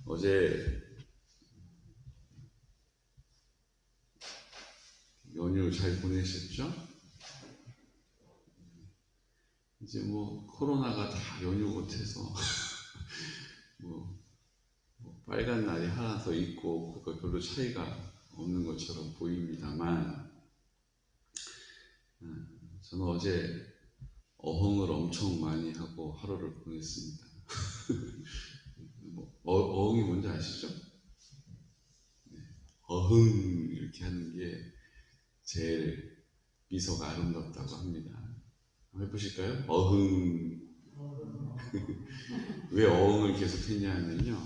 어제 연휴 잘 보내셨죠? 이제 뭐 코로나가 다 연휴 못해서 뭐 빨간 날이 하나 더 있고 그거 별로 차이가 없는 것처럼 보입니다만, 저는 어제 어흥을 엄청 많이 하고 하루를 보냈습니다. 어흥이 뭔지 아시죠? 어흥 이렇게 하는 게 제일 미소가 아름답다고 합니다. 한번 해보실까요? 어흥. 왜 어흥을 계속 했냐면요,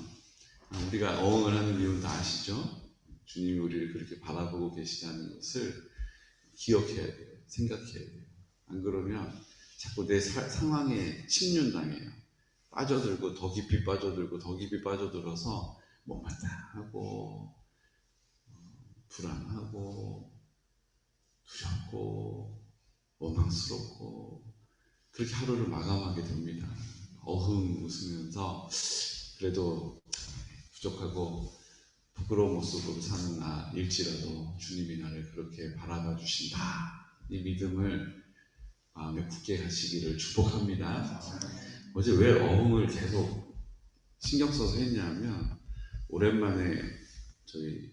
우리가 어흥을 하는 이유는 다 아시죠? 주님이 우리를 그렇게 바라보고 계시다는 것을 기억해야 돼요. 생각해야 돼요. 안 그러면 자꾸 내 상황에 침륜당해요. 빠져들고 더 깊이 빠져들고 더 깊이 빠져들어서 못마땅하고 불안하고 두렵고 원망스럽고 그렇게 하루를 마감하게 됩니다. 어흥 웃으면서 그래도 부족하고 부끄러운 모습으로 사는 나일지라도 주님이 나를 그렇게 바라봐 주신다, 이 믿음을 마음에 굳게 가시기를 축복합니다. 어제 왜 어흥을 계속 신경 써서 했냐면, 오랜만에 저희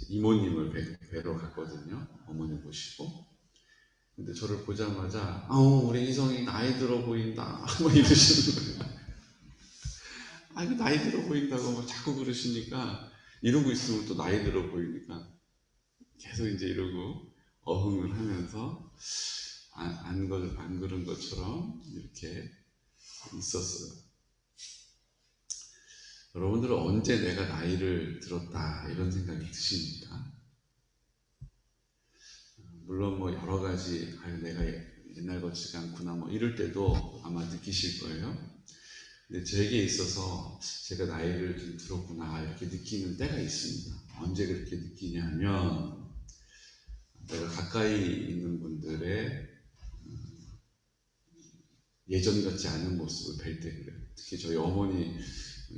이모님을 뵈러 갔거든요. 어머니 모시고. 근데 저를 보자마자 우리 이성이 나이 들어 보인다 뭐 이러시는 거예요. 이거 나이 들어 보인다고 뭐 자꾸 그러시니까, 이러고 있으면 또 나이 들어 보이니까 계속 이제 이러고 어흥을 하면서 안 그런 것처럼 이렇게 있었어요. 여러분들은 언제 내가 나이를 들었다 이런 생각이 드십니까? 물론 뭐 여러 가지 내가 옛날 같지가 않구나 뭐 이럴 때도 아마 느끼실 거예요. 근데 제게 있어서 제가 나이를 좀 들었구나 이렇게 느끼는 때가 있습니다. 언제 그렇게 느끼냐면, 내가 가까이 있는 분들의 예전 같지 않은 모습을 뵐 때 그래요. 특히 저희 어머니,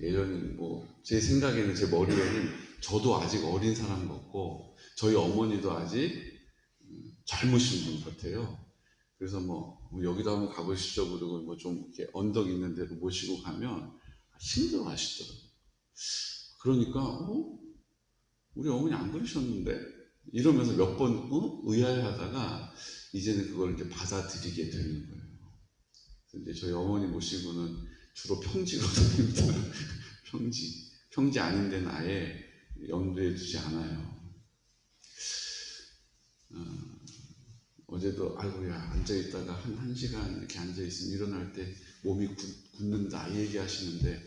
예전에 제 생각에는, 제 머리에는 저도 아직 어린 사람 같고 저희 어머니도 아직 젊으신 분 같아요. 그래서 여기도 한번 가보시죠 그러고 좀 이렇게 언덕 있는 데로 모시고 가면 힘들어 하시더라고요. 그러니까 우리 어머니 안 그러셨는데 이러면서 몇 번 의아해하다가 이제는 그걸 이제 받아들이게 되는 거예요. 이제 저희 어머니 모시고는 주로 평지로 다닙니다. 평지 아닌 데는 아예 염두에 두지 않아요. 어제도 아이고야 앉아있다가 한 시간 이렇게 앉아있으면 일어날 때 몸이 굳는다 이 얘기 하시는데,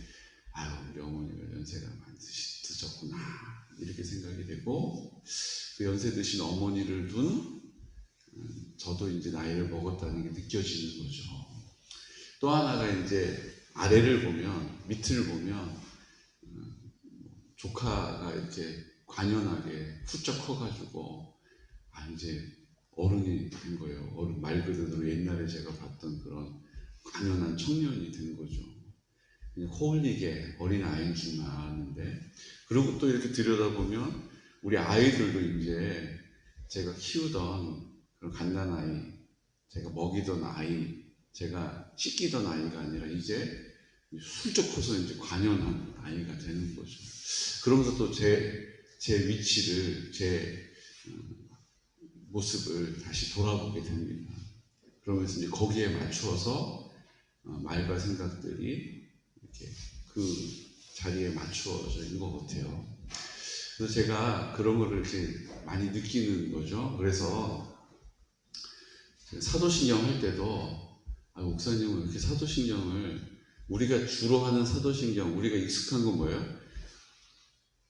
우리 어머니가 연세가 많이 드셨구나 이렇게 생각이 되고, 그 연세 드신 어머니를 둔 저도 이제 나이를 먹었다는 게 느껴지는 거죠. 또 하나가 이제 아래를 보면, 밑을 보면 조카가 이렇게 관연하게 훌쩍 커가지고 이제 어른이 된 거예요. 말 그대로 옛날에 제가 봤던 그런 관연한 청년이 된 거죠. 그냥 홀리게 어린 아이인 줄만 알았는데, 그리고 또 이렇게 들여다보면 우리 아이들도 이제 제가 키우던 그런 갓난아이, 제가 먹이던 아이, 제가 씻기던 아이가 아니라 이제 훌쩍 커서 이제 관연한 아이가 되는 거죠. 그러면서 또 제 위치를, 제 모습을 다시 돌아보게 됩니다. 그러면서 이제 거기에 맞추어서 말과 생각들이 이렇게 그 자리에 맞추어져 있는 것 같아요. 그래서 제가 그런 거를 이렇게 많이 느끼는 거죠. 그래서 사도신경 할 때도 목사님은 이렇게 사도신경을, 우리가 주로 하는 사도신경, 우리가 익숙한 건 뭐예요?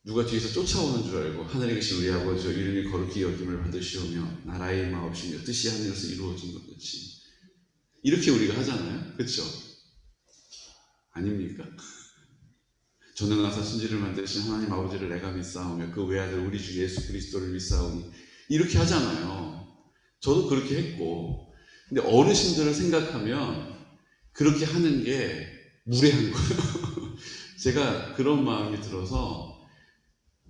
누가 뒤에서 쫓아오는 줄 알고, 하늘에 계신 우리 아버지 이름이 거룩히 여김을 받으시오며 나라의 마옵시며 뜻이 하늘에서 이루어진 것 같이, 이렇게 우리가 하잖아요. 그렇죠? 아닙니까? 전능하사 천지를 만드신 하나님 아버지를 내가 믿사오며 그 외아들 우리 주 예수 그리스도를 믿사오니, 이렇게 하잖아요. 저도 그렇게 했고, 근데 어르신들을 생각하면 그렇게 하는 게 무례한 거예요. 제가 그런 마음이 들어서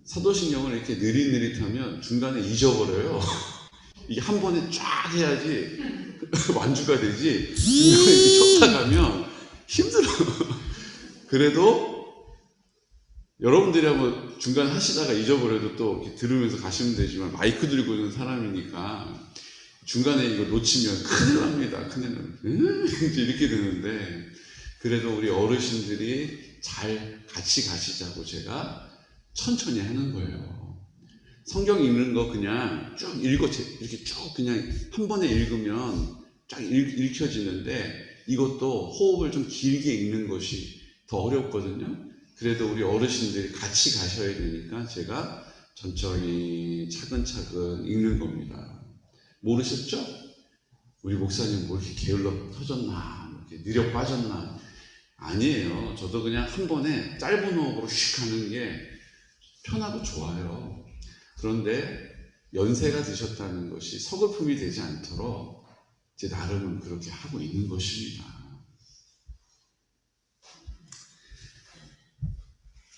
사도신경을 이렇게 느릿느릿하면 중간에 잊어버려요. 이게 한 번에 쫙 해야지 완주가 되지, 중간에 이렇게 쳤다 가면 힘들어. 그래도 여러분들이 한번 중간에 하시다가 잊어버려도 또 이렇게 들으면서 가시면 되지만, 마이크 들고 있는 사람이니까 중간에 이거 놓치면 큰일 납니다. 큰일 납니다. 이렇게 되는데, 그래도 우리 어르신들이 잘 같이 가시자고 제가 천천히 하는 거예요. 성경 읽는 거 그냥 쭉 이렇게 쭉 그냥 한 번에 읽으면 쫙 읽혀지는데, 이것도 호흡을 좀 길게 읽는 것이 더 어렵거든요. 그래도 우리 어르신들이 같이 가셔야 되니까 제가 천천히 차근차근 읽는 겁니다. 모르셨죠? 우리 목사님 뭐 이렇게 게을러 터졌나, 뭐 이렇게 느려 빠졌나. 아니에요. 저도 그냥 한 번에 짧은 호흡으로 휙 하는 게 편하고 좋아요. 그런데 연세가 드셨다는 것이 서글픔이 되지 않도록 제 나름은 그렇게 하고 있는 것입니다.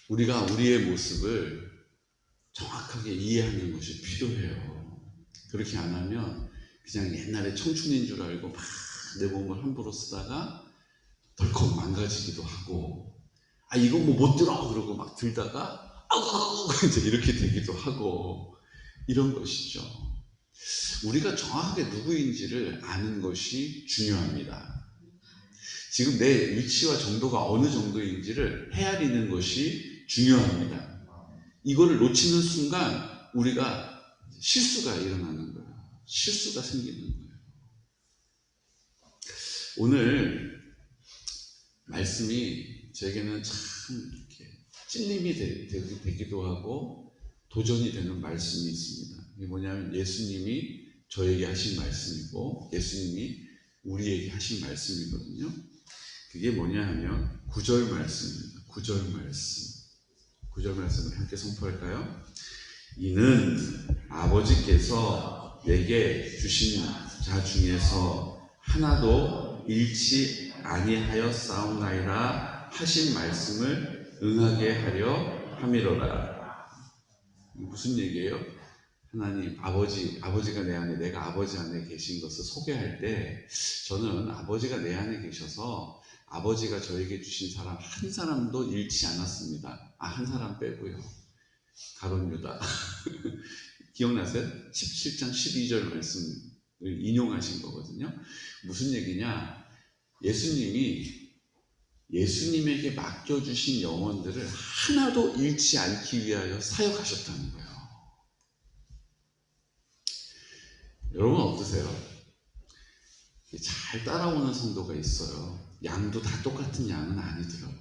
우리가 우리의 모습을 정확하게 이해하는 것이 필요해요. 그렇게 안 하면 그냥 옛날에 청춘인 줄 알고 막 내 몸을 함부로 쓰다가 덜컥 망가지기도 하고, 이거 뭐 못 들어 그러고 막 들다가 아우 이제 이렇게 되기도 하고, 이런 것이죠. 우리가 정확하게 누구인지를 아는 것이 중요합니다. 지금 내 위치와 정도가 어느 정도인지를 헤아리는 것이 중요합니다. 이거를 놓치는 순간 우리가 실수가 일어나는 거예요. 실수가 생기는 거예요. 오늘 말씀이 저에게는 참 이렇게 찔림이 되기도 하고 도전이 되는 말씀이 있습니다. 이게 뭐냐면, 예수님이 저에게 하신 말씀이고 예수님이 우리에게 하신 말씀이거든요. 그게 뭐냐 하면 9절 말씀입니다. 9절 말씀. 9절 말씀을 함께 선포할까요? 이는 아버지께서 내게 주신 자 중에서 하나도 잃지 아니하였사옵나이다 하신 말씀을 응하게 하려 함이로라. 무슨 얘기예요? 하나님, 아버지가 내 안에, 내가 아버지 안에 계신 것을 소개할 때, 저는 아버지가 내 안에 계셔서 아버지가 저에게 주신 사람 한 사람도 잃지 않았습니다. 한 사람 빼고요. 가룟 유다. 기억나세요? 17장 12절 말씀을 인용하신 거거든요. 무슨 얘기냐? 예수님에게 맡겨주신 영혼들을 하나도 잃지 않기 위하여 사역하셨다는 거예요. 여러분 어떠세요? 잘 따라오는 성도가 있어요. 양도 다 똑같은 양은 아니더라고요.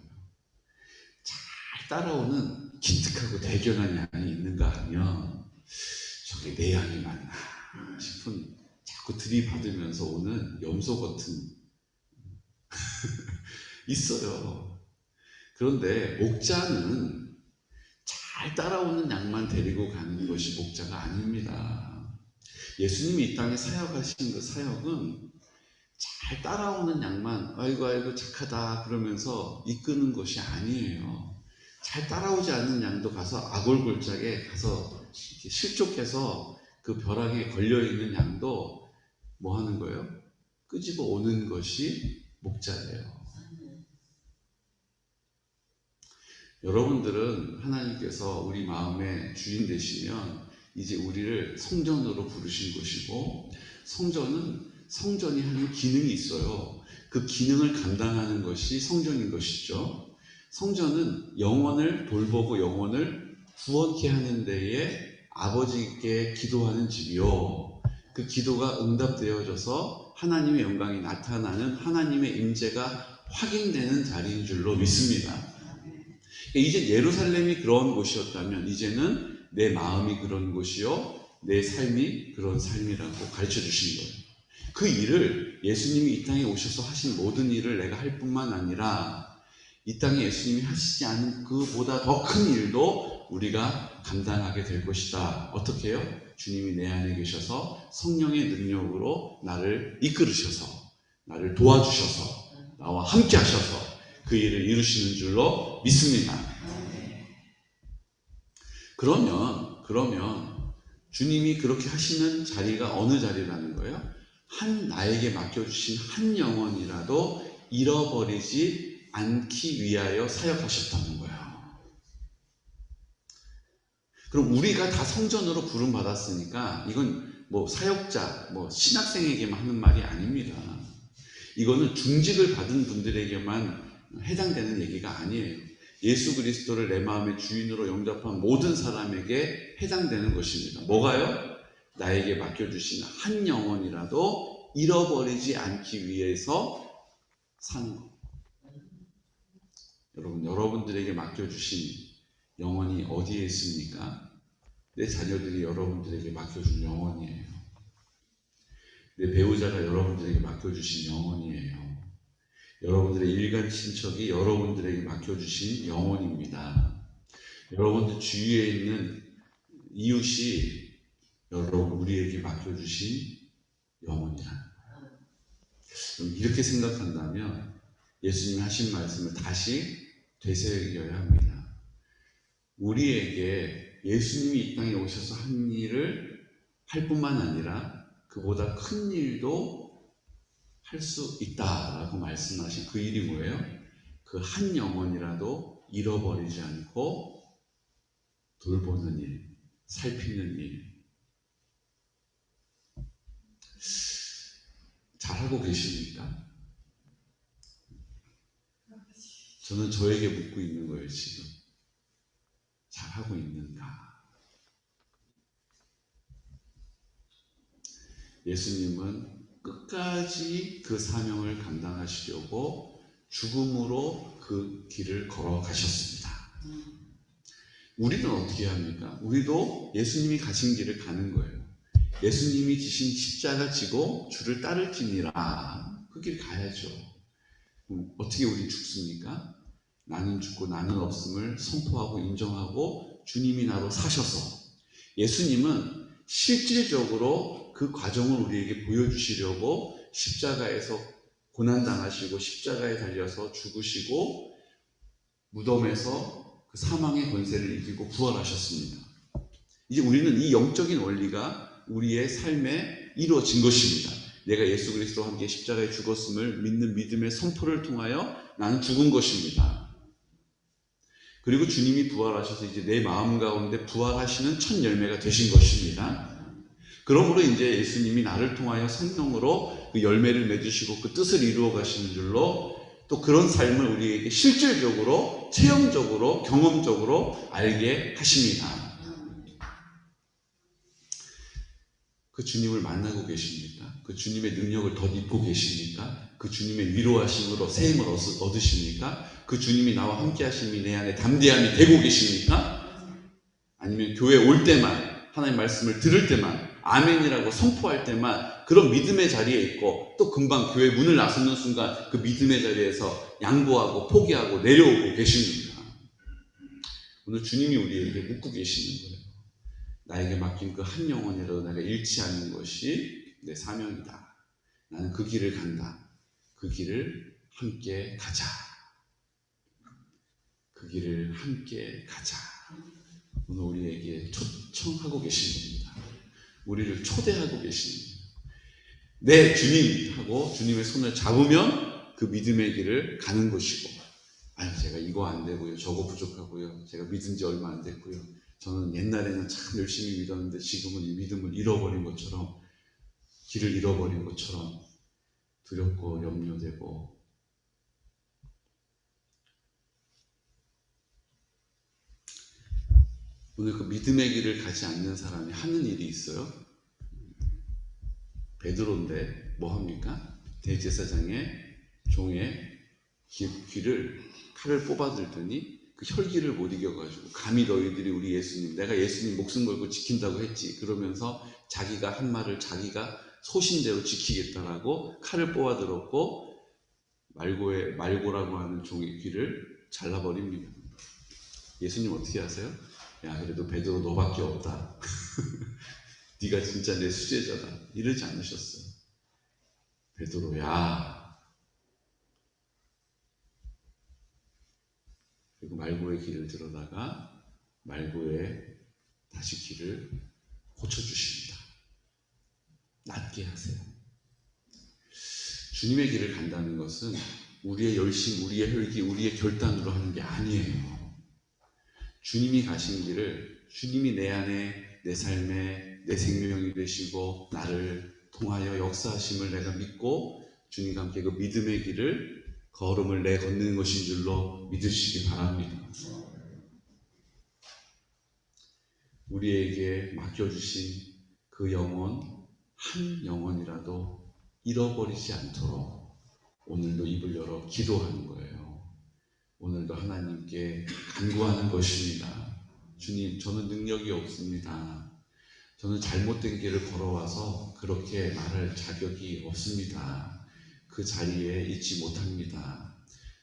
잘 따라오는 기특하고 대견한 양이 있는가 하면, 저게 내 양이 맞나 싶은, 자꾸 들이받으면서 오는 염소 같은 있어요. 그런데 목자는 잘 따라오는 양만 데리고 가는 것이 목자가 아닙니다. 예수님이 이 땅에 사역하신 그 사역은 잘 따라오는 양만 아이고 착하다 그러면서 이끄는 것이 아니에요. 잘 따라오지 않는 양도 가서 아골골짝에 가서 실족해서 그 벼락에 걸려있는 양도 뭐 하는 거예요? 끄집어 오는 것이 목자예요. 여러분들은 하나님께서 우리 마음의 주인 되시면 이제 우리를 성전으로 부르신 것이고, 성전이 하는 기능이 있어요. 그 기능을 감당하는 것이 성전인 것이죠. 성전은 영혼을 돌보고 영혼을 구원케 하는 데에 아버지께 기도하는 집이요, 그 기도가 응답되어져서 하나님의 영광이 나타나는, 하나님의 임재가 확인되는 자리인 줄로 믿습니다. 이제 예루살렘이 그런 곳이었다면 이제는 내 마음이 그런 곳이요, 내 삶이 그런 삶이라고 가르쳐 주신 거예요. 그 일을 예수님이 이 땅에 오셔서 하신 모든 일을 내가 할 뿐만 아니라 이 땅에 예수님이 하시지 않은 그보다 더 큰 일도 우리가 감당하게 될 것이다. 어떻게 해요? 주님이 내 안에 계셔서 성령의 능력으로 나를 이끌으셔서, 나를 도와주셔서, 나와 함께 하셔서 그 일을 이루시는 줄로 믿습니다. 그러면 주님이 그렇게 하시는 자리가 어느 자리라는 거예요? 나에게 맡겨주신 한 영혼이라도 잃어버리지 않기 위하여 사역하셨다는 거예요. 그럼 우리가 다 성전으로 부름받았으니까 이건 뭐 사역자, 뭐 신학생에게만 하는 말이 아닙니다. 이거는 중직을 받은 분들에게만 해당되는 얘기가 아니에요. 예수 그리스도를 내 마음의 주인으로 영접한 모든 사람에게 해당되는 것입니다. 뭐가요? 나에게 맡겨주신 한 영혼이라도 잃어버리지 않기 위해서 사는 것. 여러분들에게 맡겨주신 영혼이 어디에 있습니까? 내 자녀들이 여러분들에게 맡겨준 영혼이에요. 내 배우자가 여러분들에게 맡겨주신 영혼이에요. 여러분들의 일간 친척이 여러분들에게 맡겨주신 영혼입니다. 여러분들 주위에 있는 이웃이 우리에게 맡겨주신 영혼이라. 그럼 이렇게 생각한다면 예수님이 하신 말씀을 다시 되새겨야 합니다. 우리에게 예수님이 이 땅에 오셔서 한 일을 할 뿐만 아니라 그보다 큰 일도 할 수 있다라고 말씀하신 그 일이 뭐예요? 그 한 영혼이라도 잃어버리지 않고 돌보는 일, 살피는 일. 잘하고 계십니까? 저는 저에게 묻고 있는 거예요, 지금. 잘하고 있는가? 예수님은 끝까지 그 사명을 감당하시려고 죽음으로 그 길을 걸어가셨습니다. 우리는 어떻게 합니까? 우리도 예수님이 가신 길을 가는 거예요. 예수님이 지신 십자가 지고 주를 따를지니라. 그 길 가야죠. 어떻게 우리 죽습니까? 나는 죽고 나는 없음을 선포하고 인정하고 주님이 나로 사셔서 예수님은 실질적으로 그 과정을 우리에게 보여주시려고 십자가에서 고난당하시고 십자가에 달려서 죽으시고 무덤에서 그 사망의 권세를 이기고 부활하셨습니다. 이제 우리는 이 영적인 원리가 우리의 삶에 이루어진 것입니다. 내가 예수 그리스도와 함께 십자가에 죽었음을 믿는 믿음의 선포를 통하여 나는 죽은 것입니다. 그리고 주님이 부활하셔서 이제 내 마음 가운데 부활하시는 첫 열매가 되신 것입니다. 그러므로 이제 예수님이 나를 통하여 성령으로 그 열매를 맺으시고 그 뜻을 이루어 가시는 줄로 또 그런 삶을 우리에게 실질적으로, 체험적으로, 경험적으로 알게 하십니다. 그 주님을 만나고 계십니까? 그 주님의 능력을 덧입고 계십니까? 그 주님의 위로하심으로 새 힘을 얻으십니까? 그 주님이 나와 함께 하심이 내 안에 담대함이 되고 계십니까? 아니면 교회 올 때만, 하나님의 말씀을 들을 때만, 아멘이라고 선포할 때만 그런 믿음의 자리에 있고 또 금방 교회 문을 나서는 순간 그 믿음의 자리에서 양보하고 포기하고 내려오고 계십니다. 오늘 주님이 우리에게 묻고 계시는 거예요. 나에게 맡긴 그 한 영혼이라도 내가 잃지 않는 것이 내 사명이다. 나는 그 길을 간다. 그 길을 함께 가자. 그 길을 함께 가자. 오늘 우리에게 초청하고 계신 겁니다. 우리를 초대하고 계십니다. 네, 주님 하고 주님의 손을 잡으면 그 믿음의 길을 가는 것이고, 제가 이거 안 되고요, 저거 부족하고요, 제가 믿은 지 얼마 안 됐고요, 저는 옛날에는 참 열심히 믿었는데 지금은 이 믿음을 잃어버린 것처럼, 길을 잃어버린 것처럼 두렵고 염려되고, 오늘 그 믿음의 길을 가지 않는 사람이 하는 일이 있어요. 베드로인데 뭐 합니까? 대제사장의 종의 귀를 칼을 뽑아들더니 그 혈기를 못 이겨가지고 감히 너희들이 우리 예수님, 내가 예수님 목숨 걸고 지킨다고 했지, 그러면서 자기가 한 말을 자기가 소신대로 지키겠다라고 칼을 뽑아들었고 말고라고 하는 종의 귀를 잘라버립니다. 예수님 어떻게 하세요? 야, 그래도 베드로 너밖에 없다. 네가 진짜 내 수제자다. 이러지 않으셨어요. 베드로야, 말고의 길을 들어다가 말고의 다시 길을 고쳐주십니다. 낫게 하세요. 주님의 길을 간다는 것은 우리의 열심, 우리의 혈기, 우리의 결단으로 하는 게 아니에요. 주님이 가신 길을 주님이 내 안에, 내 삶에, 내 생명이 되시고 나를 통하여 역사하심을 내가 믿고 주님과 함께 그 믿음의 길을 걸음을 내 걷는 것인 줄로 믿으시기 바랍니다. 우리에게 맡겨주신 그 영혼, 한 영혼이라도 잃어버리지 않도록 오늘도 입을 열어 기도하는 거예요. 오늘도 하나님께 간구하는 것입니다. 주님, 저는 능력이 없습니다. 저는 잘못된 길을 걸어와서 그렇게 말할 자격이 없습니다. 그 자리에 있지 못합니다.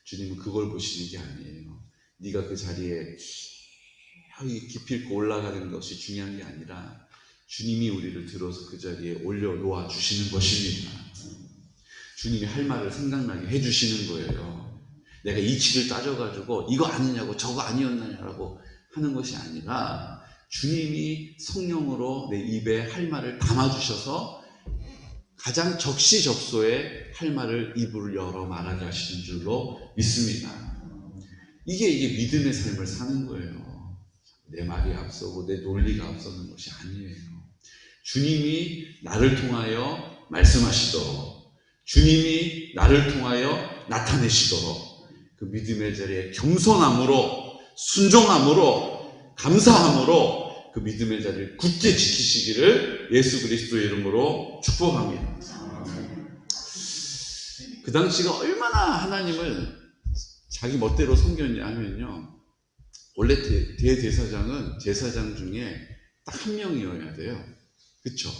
주님은 그걸 보시는 게 아니에요. 네가 그 자리에 기필코 올라가는 것이 중요한 게 아니라 주님이 우리를 들어서 그 자리에 올려놓아 주시는 것입니다. 주님이 할 말을 생각나게 해주시는 거예요. 내가 이치를 따져가지고 이거 아니냐고 저거 아니었느냐라고 하는 것이 아니라 주님이 성령으로 내 입에 할 말을 담아주셔서 가장 적시적소에 할 말을 입을 열어 말하게 하시는 줄로 믿습니다. 이게 믿음의 삶을 사는 거예요. 내 말이 앞서고 내 논리가 앞서는 것이 아니에요. 주님이 나를 통하여 말씀하시도록, 주님이 나를 통하여 나타내시도록 그 믿음의 자리에 겸손함으로, 순종함으로, 감사함으로 그 믿음의 자리를 굳게 지키시기를 예수 그리스도의 이름으로 축복합니다. 그 당시가 얼마나 하나님을 자기 멋대로 섬겼냐 하면요, 원래 대제사장은 제사장 중에 딱 한 명이어야 돼요. 그쵸?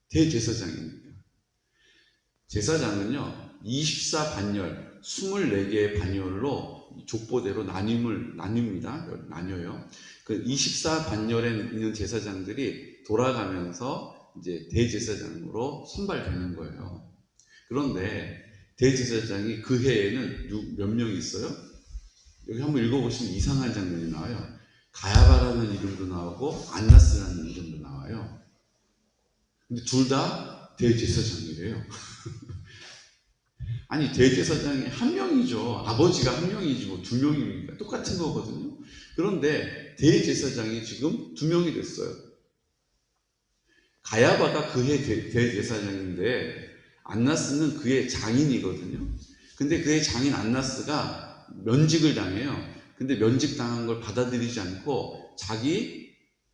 대제사장입니다. 제사장은요 24반열 24개의 반열로 족보대로 나뉩니다. 나뉘어요. 그 24반열에 있는 제사장들이 돌아가면서 이제 대제사장으로 선발되는 거예요. 그런데 대제사장이 그 해에는 몇 명이 있어요? 여기 한번 읽어보시면 이상한 장면이 나와요. 가야바라는 이름도 나오고 안나스라는 이름도 나와요. 근데 둘 다 대제사장이래요. 아니 대제사장이 한 명이죠. 아버지가 한 명이지 뭐 두 명입니까? 똑같은 거거든요. 그런데 대제사장이 지금 두 명이 됐어요. 가야바가 그해 대제사장인데 안나스는 그의 장인이거든요. 근데 그의 장인 안나스가 면직을 당해요. 근데 면직당한 걸 받아들이지 않고 자기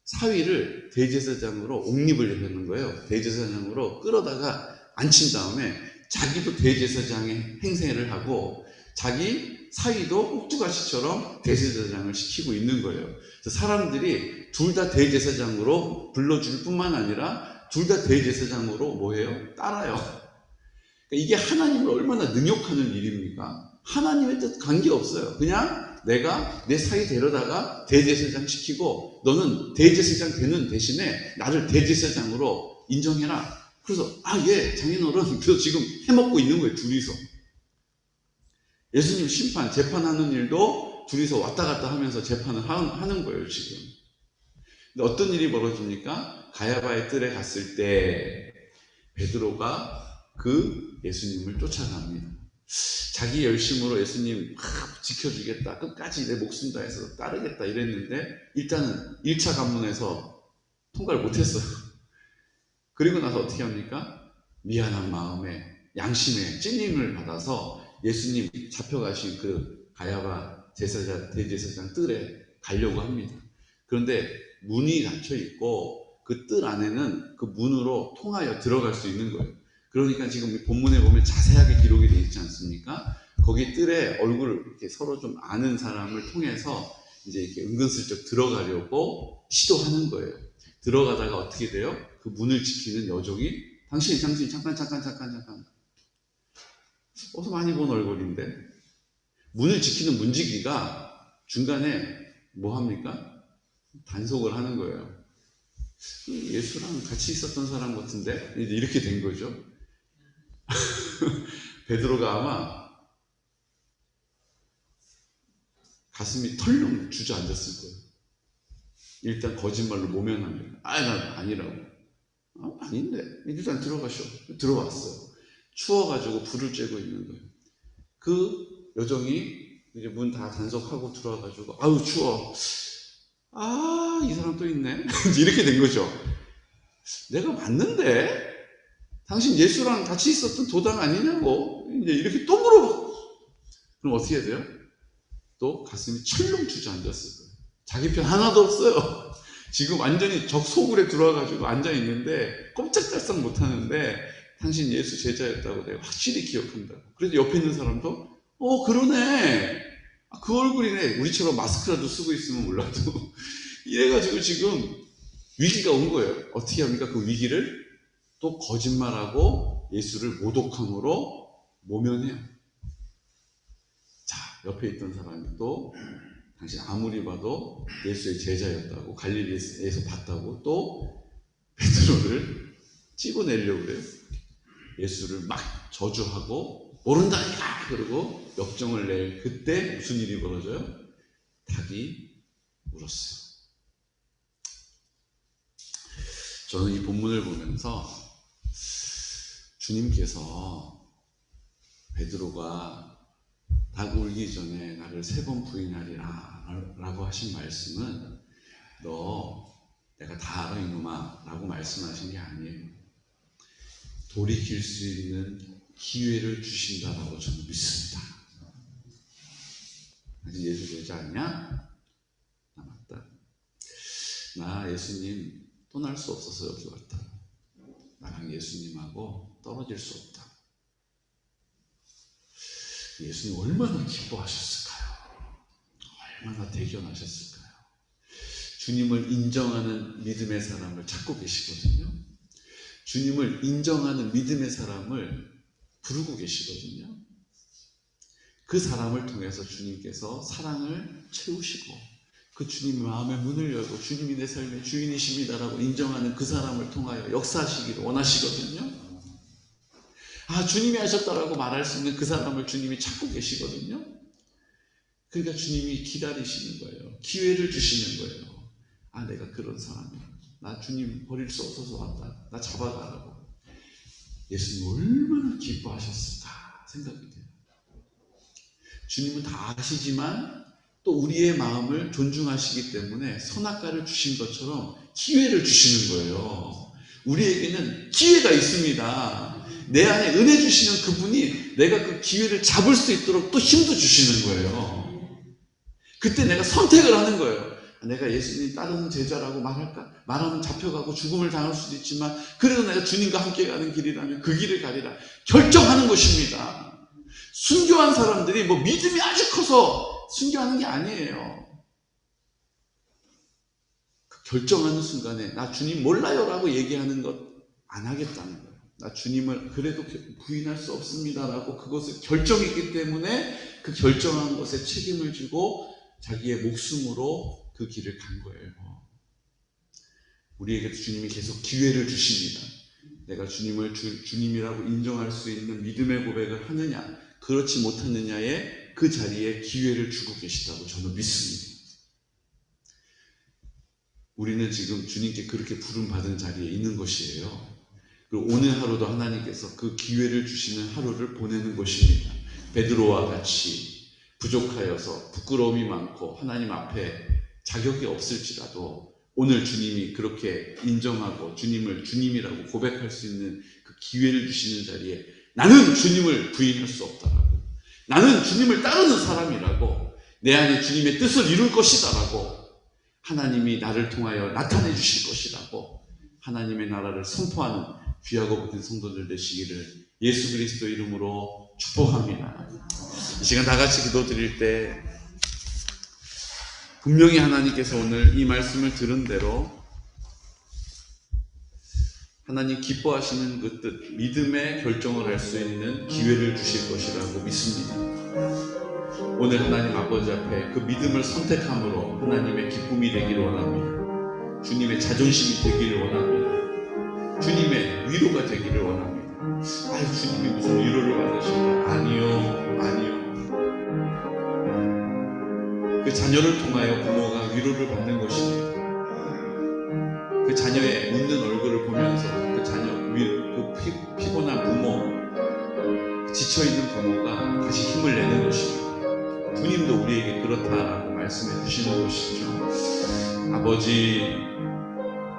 사위를 대제사장으로 옹립을 하는 거예요. 대제사장으로 끌어다가 앉힌 다음에 자기도 대제사장의 행세를 하고 자기 사위도 꼭두가시처럼 대제사장을 시키고 있는 거예요. 그래서 사람들이 둘 다 대제사장으로 불러줄 뿐만 아니라 둘 다 대제사장으로 뭐예요? 따라요. 그러니까 이게 하나님을 얼마나 능욕하는 일입니까? 하나님의 뜻 관계없어요. 그냥 내가 내 사위 데려다가 대제사장 시키고 너는 대제사장 되는 대신에 나를 대제사장으로 인정해라. 그래서 예 장인어른 그래서 지금 해먹고 있는 거예요. 둘이서. 예수님 심판 재판하는 일도 둘이서 왔다 갔다 하면서 재판을 하는 거예요 지금. 근데 어떤 일이 벌어집니까? 가야바의 뜰에 갔을 때 베드로가 그 예수님을 쫓아갑니다. 자기 열심으로 예수님 지켜주겠다, 끝까지 내 목숨 다해서 따르겠다 이랬는데 일단은 1차 관문에서 통과를 못했어요. 그리고 나서 어떻게 합니까? 미안한 마음에 양심에 찔림을 받아서 예수님 잡혀가신 그 가야바 대제사장 뜰에 가려고 합니다. 그런데 문이 닫혀 있고 그 뜰 안에는 그 문으로 통하여 들어갈 수 있는 거예요. 그러니까 지금 본문에 보면 자세하게 기록이 되어 있지 않습니까? 거기 뜰에 얼굴을 이렇게 서로 좀 아는 사람을 통해서 이제 이렇게 은근슬쩍 들어가려고 시도하는 거예요. 들어가다가 어떻게 돼요? 그 문을 지키는 여종이 당신 잠깐 어서 많이 본 얼굴인데 문을 지키는 문지기가 중간에 뭐 합니까? 단속을 하는 거예요. 예수랑 같이 있었던 사람 같은데 이렇게 된 거죠. 베드로가 아마 가슴이 털렁 주저앉았을 거예요. 일단 거짓말로 모면합니다. 난 아니라고. 아닌데. 일단 들어가셔. 들어왔어요. 추워가지고 불을 쬐고 있는 거예요. 그 여종이 이제 문 다 단속하고 들어와가지고 아유 추워. 이 사람 또 있네. 이렇게 된 거죠. 내가 맞는데? 당신 예수랑 같이 있었던 도당 아니냐고. 이제 이렇게 또 물어봐. 그럼 어떻게 해야 돼요? 또 가슴이 철렁 주저앉았을 거예요. 자기 편 하나도 없어요. 지금 완전히 적소굴에 들어와가지고 앉아있는데 꼼짝달싹 못하는데 당신 예수 제자였다고 내가 확실히 기억한다고. 그래서 옆에 있는 사람도 그러네. 그 얼굴이네. 우리처럼 마스크라도 쓰고 있으면 몰라도. 이래가지고 지금 위기가 온 거예요. 어떻게 합니까? 그 위기를 또 거짓말하고 예수를 모독함으로 모면해요. 자, 옆에 있던 사람이 또 당신 아무리 봐도 예수의 제자였다고, 갈릴리에서 봤다고 또 베드로를 찍어내려고 그래요. 예수를 막 저주하고 모른다니까 그러고 역정을 낼 그때 무슨 일이 벌어져요? 닭이 울었어요. 저는 이 본문을 보면서 주님께서 베드로가 닭 울기 전에 나를 3번 부인하리라 라고 하신 말씀은 너 내가 다 알아 이놈아 라고 말씀하신 게 아니에요. 돌이킬 수 있는 기회를 주신다라고 저는 믿습니다. 아직 예수 제자 아니야? 나 맞다. 나 예수님 떠날 수 없어서 여기 왔다. 나랑 예수님하고 떨어질 수 없다. 예수님 얼마나 기뻐하셨을까요? 얼마나 대견하셨을까요? 주님을 인정하는 믿음의 사람을 찾고 계시거든요. 주님을 인정하는 믿음의 사람을 부르고 계시거든요. 그 사람을 통해서 주님께서 사랑을 채우시고 그 주님의 마음의 문을 열고 주님이 내 삶의 주인이십니다라고 인정하는 그 사람을 통하여 역사하시기를 원하시거든요. 주님이 하셨다라고 말할 수 있는 그 사람을 주님이 찾고 계시거든요. 그러니까 주님이 기다리시는 거예요. 기회를 주시는 거예요. 내가 그런 사람이야. 나 주님 버릴 수 없어서 왔다. 나 잡아가라고. 예수님 얼마나 기뻐하셨을까 생각이 돼요. 주님은 다 아시지만 또 우리의 마음을 존중하시기 때문에 선악과를 주신 것처럼 기회를 주시는 거예요. 우리에게는 기회가 있습니다. 내 안에 은혜 주시는 그분이 내가 그 기회를 잡을 수 있도록 또 힘도 주시는 거예요. 그때 내가 선택을 하는 거예요. 내가 예수님 따르는 제자라고 말할까? 말하면 잡혀가고 죽음을 당할 수도 있지만 그래도 내가 주님과 함께 가는 길이라면 그 길을 가리라. 결정하는 것입니다. 순교한 사람들이 믿음이 아주 커서 순교하는 게 아니에요. 그 결정하는 순간에 나 주님 몰라요 라고 얘기하는 것 안 하겠다는 거예요. 나 주님을 그래도 부인할 수 없습니다라고 그것을 결정했기 때문에 그 결정한 것에 책임을 지고 자기의 목숨으로 그 길을 간 거예요. 우리에게 주님이 계속 기회를 주십니다. 내가 주님을 주님이라고 인정할 수 있는 믿음의 고백을 하느냐 그렇지 못하느냐에 그 자리에 기회를 주고 계시다고 저는 믿습니다. 우리는 지금 주님께 그렇게 부름받은 자리에 있는 것이에요. 그리고 오늘 하루도 하나님께서 그 기회를 주시는 하루를 보내는 것입니다. 베드로와 같이 부족하여서 부끄러움이 많고 하나님 앞에 자격이 없을지라도 오늘 주님이 그렇게 인정하고 주님을 주님이라고 고백할 수 있는 그 기회를 주시는 자리에 나는 주님을 부인할 수 없다라고, 나는 주님을 따르는 사람이라고, 내 안에 주님의 뜻을 이룰 것이다라고, 하나님이 나를 통하여 나타내 주실 것이라고 하나님의 나라를 선포하는 귀하고 복된 성도들 되시기를 예수 그리스도 이름으로 축복합니다. 이 시간 다 같이 기도드릴 때 분명히 하나님께서 오늘 이 말씀을 들은 대로 하나님 기뻐하시는 그 뜻, 믿음의 결정을 할 수 있는 기회를 주실 것이라고 믿습니다. 오늘 하나님 아버지 앞에 그 믿음을 선택함으로 하나님의 기쁨이 되기를 원합니다. 주님의 자존심이 되기를 원합니다. 주님의 위로가 되기를 원합니다. 주님이 무슨 위로를 받으실까? 아니요. 그 자녀를 통하여 부모가 위로를 받는 것입니다. 그 자녀의 웃는 얼굴을 보면서 그 자녀, 그 피곤한 부모, 지쳐있는 부모가 다시 힘을 내는 것입니다. 주님도 우리에게 그렇다라고 말씀해 주시는 것이죠. 아버지,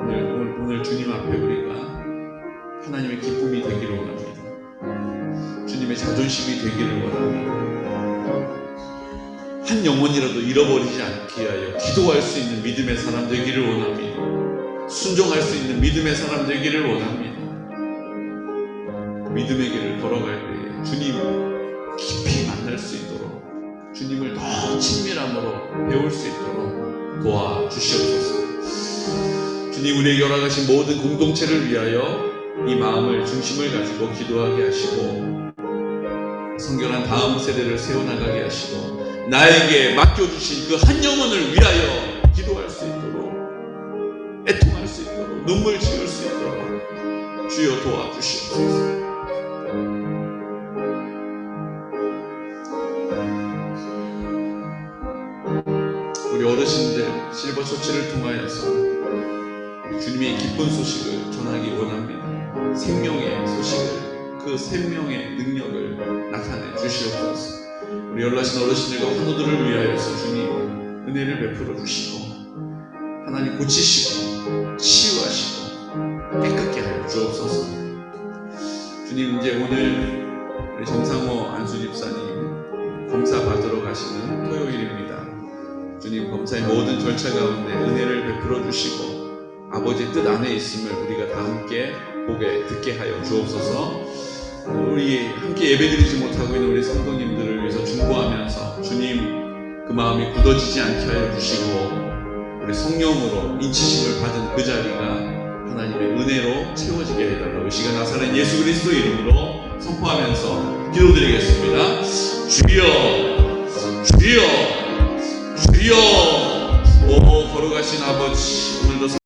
오늘 주님 앞에 우리가 하나님의 기쁨이 되기를 원합니다. 주님의 자존심이 되기를 원합니다. 한 영혼이라도 잃어버리지 않게 하여 기도할 수 있는 믿음의 사람 되기를 원합니다. 순종할 수 있는 믿음의 사람 되기를 원합니다. 믿음의 길을 걸어갈 때에 주님 깊이 만날 수 있도록, 주님을 더 친밀함으로 배울 수 있도록 도와주시옵소서. 주님, 우리에게 허락하신 모든 공동체를 위하여 이 마음을 중심을 가지고 기도하게 하시고 성결한 다음 세대를 세워나가게 하시고 나에게 맡겨주신 그 한 영혼을 위하여 기도할 수 있도록, 애통할 수 있도록, 눈물 지을 수 있도록 주여 도와주시옵소서. 우리 어르신들 실버처치를 통하여서 주님의 기쁜 소식을 전하기 원합니다. 생명의 소식을, 그 생명의 능력을 나타내 주시옵소서. 우리 연락하신 어르신들과 환우들을 위하여서 주님 은혜를 베풀어 주시고 하나님 고치시고 치유하시고 깨끗게 하여 주옵소서. 주님, 이제 오늘 우리 정상호 안수 집사님 검사 받으러 가시는 토요일입니다. 주님, 검사의 모든 절차 가운데 은혜를 베풀어 주시고 아버지의 뜻 안에 있음을 우리가 다 함께 보게 듣게 하여 주옵소서. 우리 함께 예배드리지 못하고 있는 우리 성도님들을 위해서 중보하면서 주님 그 마음이 굳어지지 않게 하여 주시고 우리 성령으로 인치심을 받은 그 자리가 하나님의 은혜로 채워지게 해달라고 이 시간 나사렛 예수 그리스도 이름으로 선포하면서 기도드리겠습니다. 주여, 주여, 주여. 오, 걸어가신 아버지, 오늘도